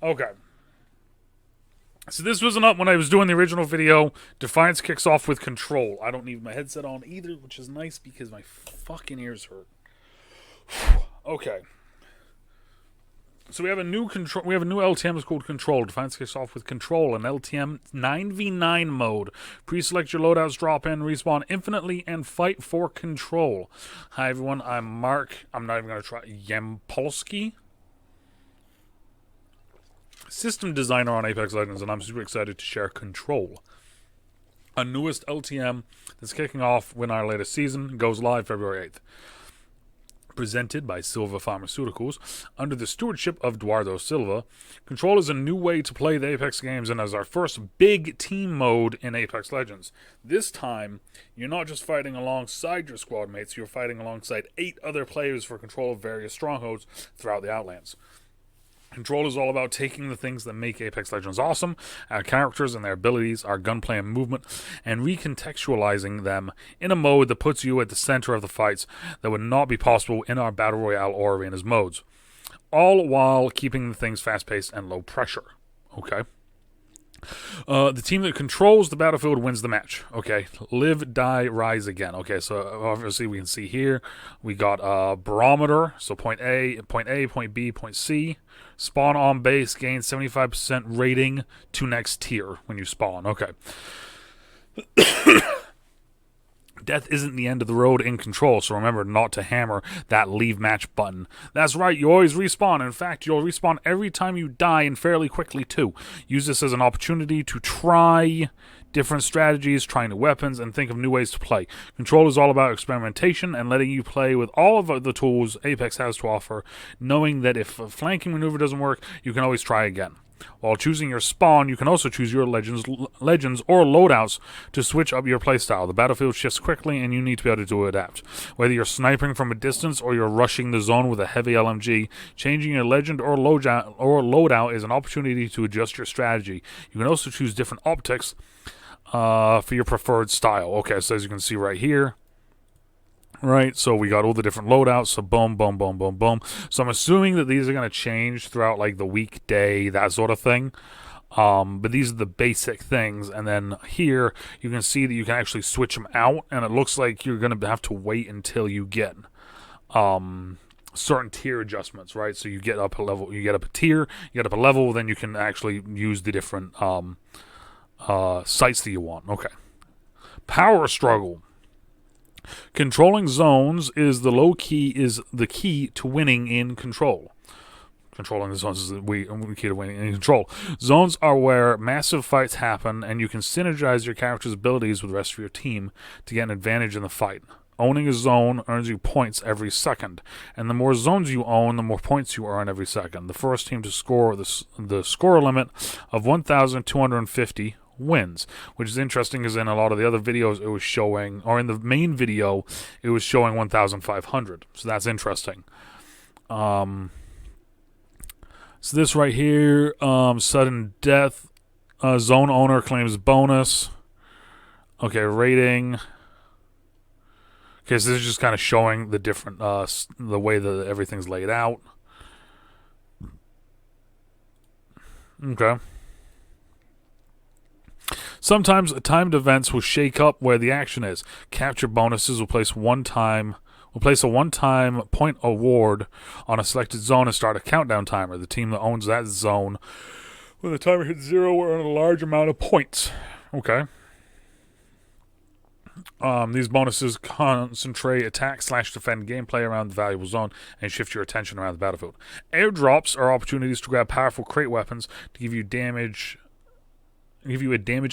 Okay. So this wasn't up when I was doing the original video. Defiance kicks off with Control. I don't need my headset on either, which is nice because my fucking ears hurt. Okay. So we have a new control. We have a new LTM that's called Control. Defiance kicks off with Control, an LTM 9v9 mode. Pre-select your loadouts, drop in, respawn infinitely, and fight for control. Hi everyone, I'm Mark. I'm not even gonna try Yampolsky, system designer on Apex Legends, and I'm super excited to share Control, a newest LTM that's kicking off when our latest season goes live February 8th. Presented by Silva Pharmaceuticals, under the stewardship of Eduardo Silva, Control is a new way to play the Apex games and is our first big team mode in Apex Legends. This time, you're not just fighting alongside your squad mates, you're fighting alongside 8 other players for control of various strongholds throughout the Outlands. Control is all about taking the things that make Apex Legends awesome, our characters and their abilities, our gunplay and movement, and recontextualizing them in a mode that puts you at the center of the fights that would not be possible in our Battle Royale or Arenas modes. All while keeping the things fast-paced and low pressure. Okay? The team that controls the battlefield wins the match. Okay, live, die, rise again. Okay, so obviously we can see here we got a barometer. So point A, point B, point C. Spawn on base, gain 75% rating to next tier when you spawn. Okay. Death isn't the end of the road in Control, so remember not to hammer that leave match button. That's right, you always respawn. In fact, you'll respawn every time you die, and fairly quickly too. Use this as an opportunity to try different strategies, try new weapons, and think of new ways to play. Control is all about experimentation and letting you play with all of the tools Apex has to offer, knowing that if a flanking maneuver doesn't work, you can always try again. While choosing your spawn, you can also choose your legends or loadouts to switch up your playstyle. The battlefield shifts quickly, and you need to be able to adapt. Whether you're sniping from a distance or you're rushing the zone with a heavy LMG, changing your legend or loadout is an opportunity to adjust your strategy. You can also choose different optics for your preferred style. Okay, so as you can see right here, right, so we got all the different loadouts, so boom, boom, boom, boom, boom. So I'm assuming that these are going to change throughout, like, the weekday, that sort of thing. But these are the basic things, and then here you can see that you can actually switch them out, and it looks like you're going to have to wait until you get certain tier adjustments, right? So you get up a level, you get up a tier, you get up a level, then you can actually use the different sites that you want. Okay. Power struggle. Controlling zones is the key to winning in Control. Controlling the zones is the key to winning in Control. Zones are where massive fights happen, and you can synergize your character's abilities with the rest of your team to get an advantage in the fight. Owning a zone earns you points every second, and the more zones you own, the more points you earn every second. The first team to score the score limit of 1,250 wins, which is interesting because in a lot of the other videos it was showing, or in the main video it was showing 1,500, so that's interesting. So this right here, sudden death, zone owner claims bonus. Okay, rating. Okay, so this is just kind of showing the different the way that everything's laid out. Okay. Sometimes timed events will shake up where the action is. Capture bonuses will place a one-time point award on a selected zone and start a countdown timer. The team that owns that zone, when the timer hits 0, will earn a large amount of points. Okay. These bonuses concentrate attack/defend gameplay around the valuable zone and shift your attention around the battlefield. Airdrops are opportunities to grab powerful crate weapons to give you a damage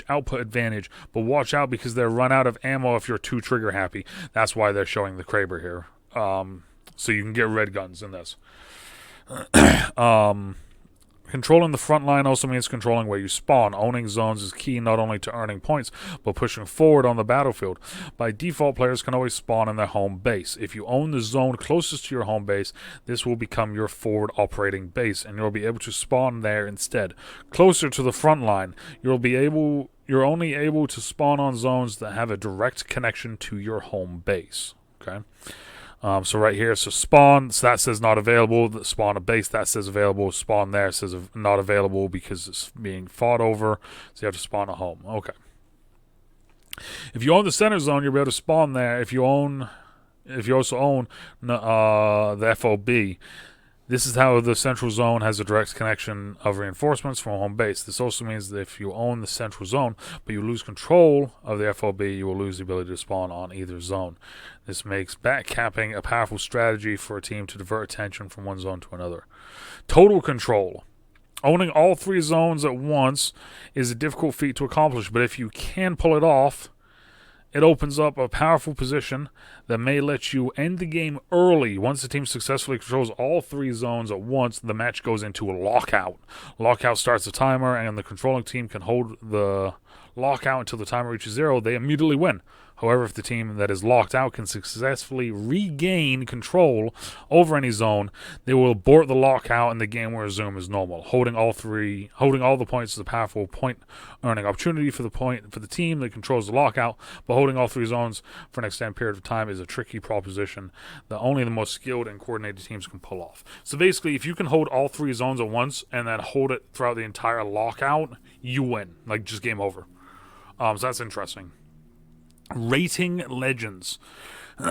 output advantage, but watch out because they'll run out of ammo if you're too trigger happy. That's why they're showing the Kraber here. So you can get red guns in this. Controlling the front line also means controlling where you spawn. Owning zones is key not only to earning points, but pushing forward on the battlefield. By default, players can always spawn in their home base. If you own the zone closest to your home base, this will become your forward operating base, and you'll be able to spawn there instead. Closer to the front line, you're only able to spawn on zones that have a direct connection to your home base. Okay. So right here, so spawn, so that says not available. The spawn a base, that says available. Spawn there says not available because it's being fought over. So you have to spawn a home. Okay. If you own the center zone, you'll be able to spawn there. If you also own the FOB, this is how the central zone has a direct connection of reinforcements from home base. This also means that if you own the central zone, but you lose control of the FOB, you will lose the ability to spawn on either zone. This makes backcapping a powerful strategy for a team to divert attention from one zone to another. Total control. Owning all 3 zones at once is a difficult feat to accomplish, but if you can pull it off, it opens up a powerful position that may let you end the game early. Once the team successfully controls all 3 zones at once, the match goes into a lockout. Lockout starts the timer, and the controlling team can hold the lockout until the timer reaches 0. They immediately win. However, if the team that is locked out can successfully regain control over any zone, they will abort the lockout and the game will resume as normal. Holding all the points is a powerful point-earning opportunity for the team that controls the lockout, but holding all 3 zones for an extended period of time is a tricky proposition that only the most skilled and coordinated teams can pull off. So basically, if you can hold all 3 zones at once and then hold it throughout the entire lockout, you win. Like, just game over. So that's interesting. Rating legends.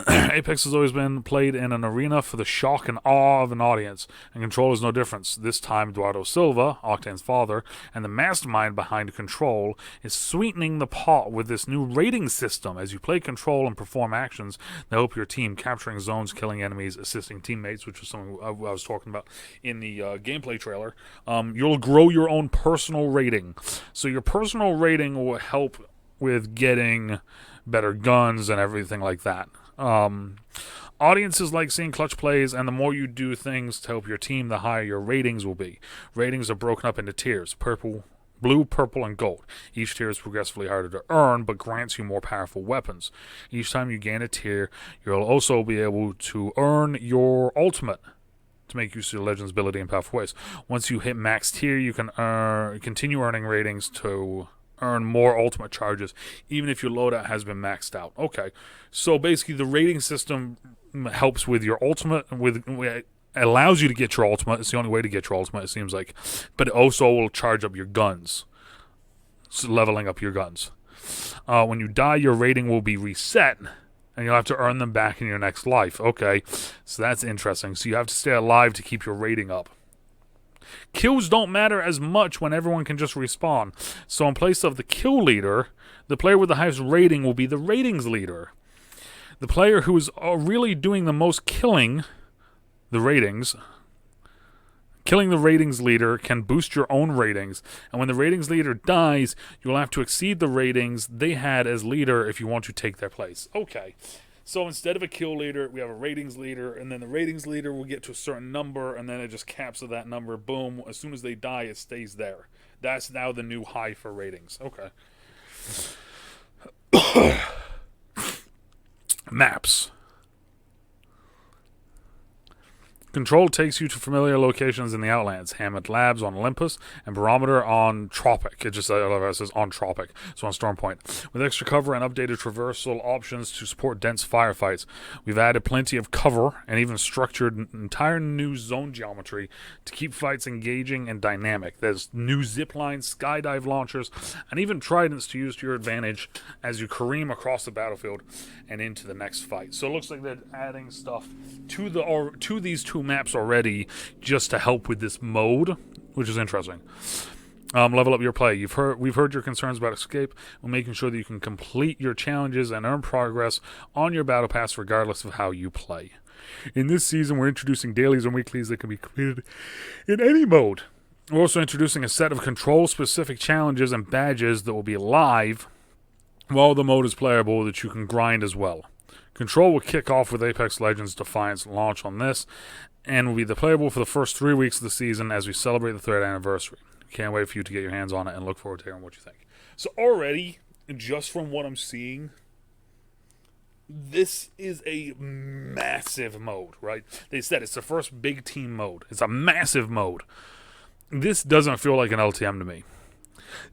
Apex has always been played in an arena for the shock and awe of an audience, and Control is no difference. This time, Eduardo Silva, Octane's father, and the mastermind behind Control, is sweetening the pot with this new rating system. As you play Control and perform actions that help your team, capturing zones, killing enemies, assisting teammates, which was something I was talking about in the gameplay trailer, you'll grow your own personal rating. So your personal rating will help with getting better guns and everything like that. Audiences like seeing clutch plays, and the more you do things to help your team, the higher your ratings will be. Ratings are broken up into tiers: blue, purple, and gold. Each tier is progressively harder to earn, but grants you more powerful weapons. Each time you gain a tier, you'll also be able to earn your ultimate to make use of your Legend's ability in powerful ways. Once you hit max tier, you can continue earning ratings to earn more ultimate charges, even if your loadout has been maxed out. Okay, so basically the rating system helps with your ultimate, allows you to get your ultimate. It's the only way to get your ultimate, it seems like, but it also will charge up your guns, so leveling up your guns. When you die, your rating will be reset, and you'll have to earn them back in your next life. Okay, so that's interesting. So you have to stay alive to keep your rating up. Kills don't matter as much when everyone can just respawn. So in place of the kill leader, the player with the highest rating will be the ratings leader. The player who is really doing the most killing the ratings leader can boost your own ratings. And when the ratings leader dies, you'll have to exceed the ratings they had as leader if you want to take their place. Okay. So instead of a kill leader, we have a ratings leader, and then the ratings leader will get to a certain number, and then it just caps at that number. Boom. As soon as they die, it stays there. That's now the new high for ratings. Okay. Maps. Control takes you to familiar locations in the Outlands: Hammond Labs on Olympus and Barometer on Tropic. It just says on Tropic, so on Stormpoint. With extra cover and updated traversal options to support dense firefights, we've added plenty of cover and even structured an entire new zone geometry to keep fights engaging and dynamic. There's new zip lines, skydive launchers, and even tridents to use to your advantage as you careen across the battlefield and into the next fight. So it looks like they're adding stuff to these two maps already just to help with this mode, which is interesting. Level up your play. We've heard your concerns about escape. We're making sure that you can complete your challenges and earn progress on your battle pass regardless of how you play. In this season, we're introducing dailies and weeklies that can be completed in any mode. We're also introducing a set of control-specific challenges and badges that will be live while the mode is playable that you can grind as well. Control will kick off with Apex Legends Defiance launch on this, and will be playable for the first 3 weeks of the season as we celebrate the 3rd anniversary. Can't wait for you to get your hands on it, and look forward to hearing what you think. So already, just from what I'm seeing, this is a massive mode, right? They said it's the first big team mode. It's a massive mode. This doesn't feel like an LTM to me.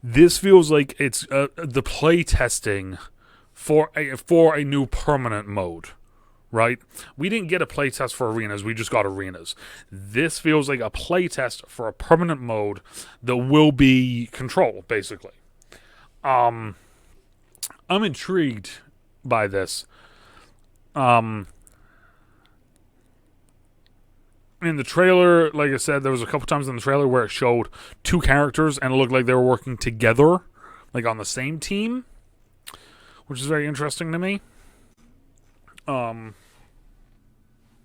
This feels like it's the play testing for a new permanent mode, right? We didn't get a playtest for arenas, we just got arenas. This feels like a playtest for a permanent mode that will be Control, basically. I'm intrigued by this. In the trailer, like I said, there was a couple times in the trailer where it showed two characters and it looked like they were working together, like on the same team, which is very interesting to me.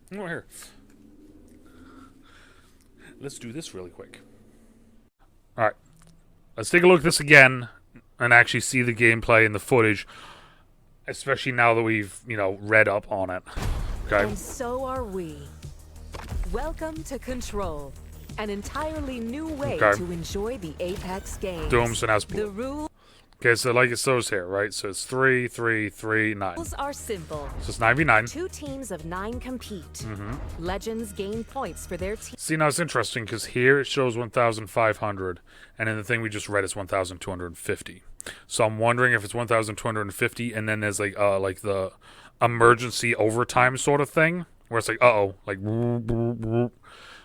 Here. Let's do this really quick. Alright. Let's take a look at this again and actually see the gameplay and the footage, especially now that we've, read up on it. Okay. And so are we. Welcome to Control, an entirely new way to enjoy the Apex games. Dooms and The rules Okay, so like it shows here, right? So it's 3, 3, 3, 9. are simple. So it's 9v9. 2 teams of 9 compete. Legends gain points for their team. See, now it's interesting because here it shows 1,500, and in the thing we just read it's 1,250. So I'm wondering if it's 1,250, and then there's like the emergency overtime sort of thing, where it's like, like,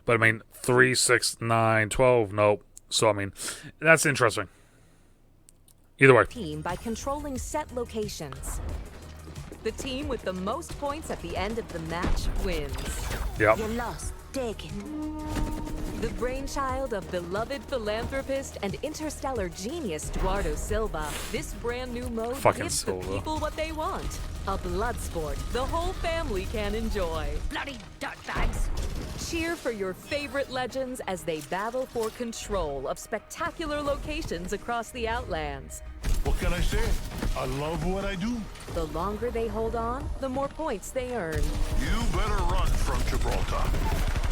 but I mean, 3, 6, 9, 12, nope. So I mean, that's interesting. Either way. Team by controlling set locations. The team with the most points at the end of the match wins. Yep. You're lost. Take it. The brainchild of beloved philanthropist and interstellar genius Eduardo Silva, this brand new mode gives the people what they want. A blood sport the whole family can enjoy. Bloody dirtbags! Cheer for your favorite legends as they battle for control of spectacular locations across the Outlands. What can I say? I love what I do. The longer they hold on, the more points they earn. You better run from Gibraltar.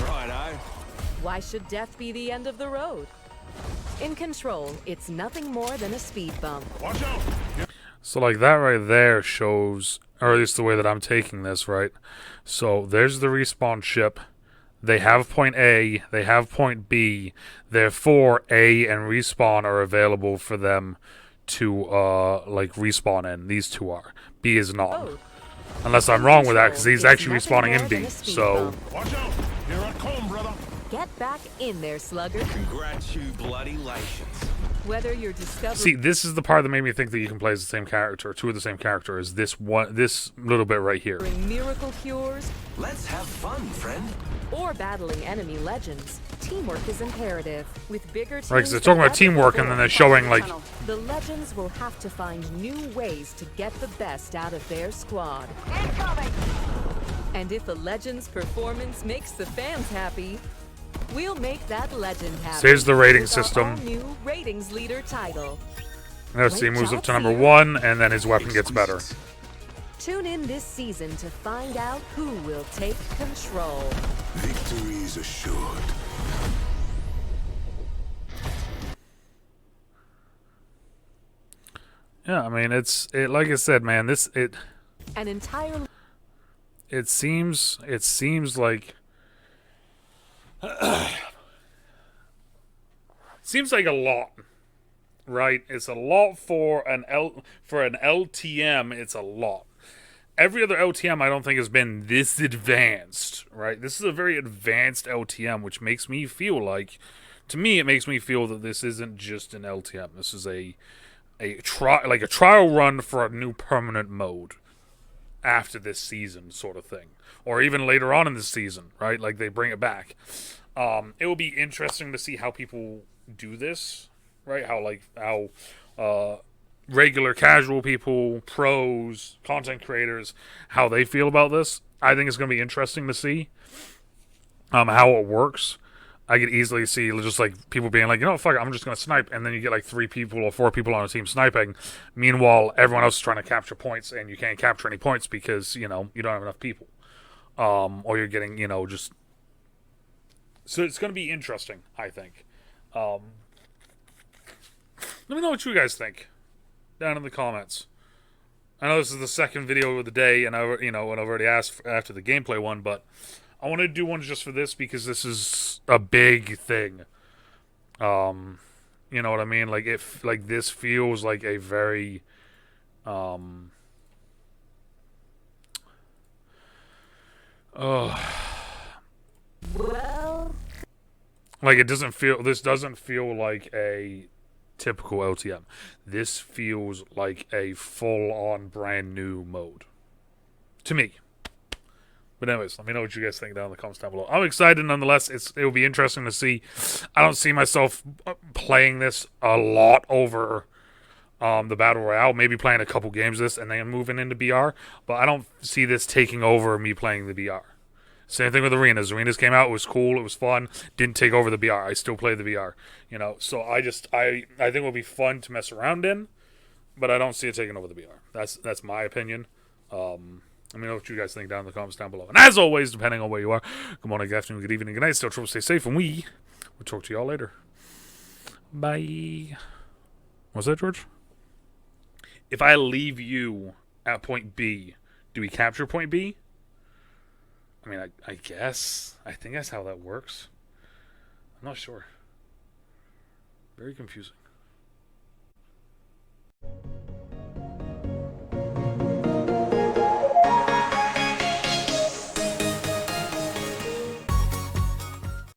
Right. Why should death be the end of the road? In Control, it's nothing more than a speed bump. Watch out! So like that right there shows, or at least the way that I'm taking this, right? So there's the respawn ship. They have point A, they have point B. Therefore, A and respawn are available for them to respawn in. These two are. B is not. Oh. Unless I'm wrong with that, because he's actually respawning in B. So Watch out! Here I come, brother. Get back in there, slugger. Congratulations. Whether you're discovering... see, this is the part that made me think that you can play as the same character, two of the same character, is this little bit right here. miracle cures, Let's have fun, friend. or battling enemy legends, teamwork is imperative. With bigger teams... Right, because they're talking about teamwork, and then they're showing, like... The legends will have to find new ways to get the best out of their squad. And if a legend's performance makes the fans happy, we'll make that legend happy. So here's the rating with our system. all-new ratings leader title. Notice he moves up to number 1, and then his weapon gets better. Tune in this season to find out who will take control. Victory is assured. Yeah, I mean, like I said, man, An entire... it seems like seems like a lot, right? It's a lot for an LTM. It's a lot. Every other LTM I don't think has been this advanced, right? This is a very advanced LTM, which makes me feel like, to me, it makes me feel that this isn't just an LTM. This is a trial run for a new permanent mode after this season, sort of thing, or even later on in the season, right? Like they bring it back. It will be interesting to see how people do this, right? How regular casual people, pros, content creators, how they feel about this. I think it's going to be interesting to see how it works. I could easily see just like people being like, fuck it, I'm just going to snipe, and then you get like 3 people or 4 people on a team sniping. Meanwhile, everyone else is trying to capture points, and you can't capture any points because you don't have enough people, or you're getting just. So it's going to be interesting, I think. Let me know what you guys think down in the comments. I know this is the second video of the day, and I've already asked after the gameplay one, but I want to do one just for this because this is a big thing. You know what I mean? Like this feels like a very Oh, Well, like it doesn't feel. This doesn't feel like a typical LTM. This feels like a full-on brand new mode to me. But anyways, let me know what you guys think down in the comments down below. I'm excited nonetheless. It will be interesting to see. I don't see myself playing this a lot over the Battle Royale. Maybe playing a couple games of this and then moving into BR. But I don't see this taking over me playing the BR. Same thing with Arenas. Arenas came out. It was cool. It was fun. Didn't take over the BR. I still play the BR. You know, so I think it will be fun to mess around in. But I don't see it taking over the BR. That's my opinion. Let me know what you guys think down in the comments down below. And as always, depending on where you are, good morning, good afternoon, good evening, good night. Still trouble, stay safe, and we'll talk to y'all later. Bye. What's that, George? If I leave you at point B, do we capture point B? I mean, I guess. I think that's how that works. I'm not sure. Very confusing.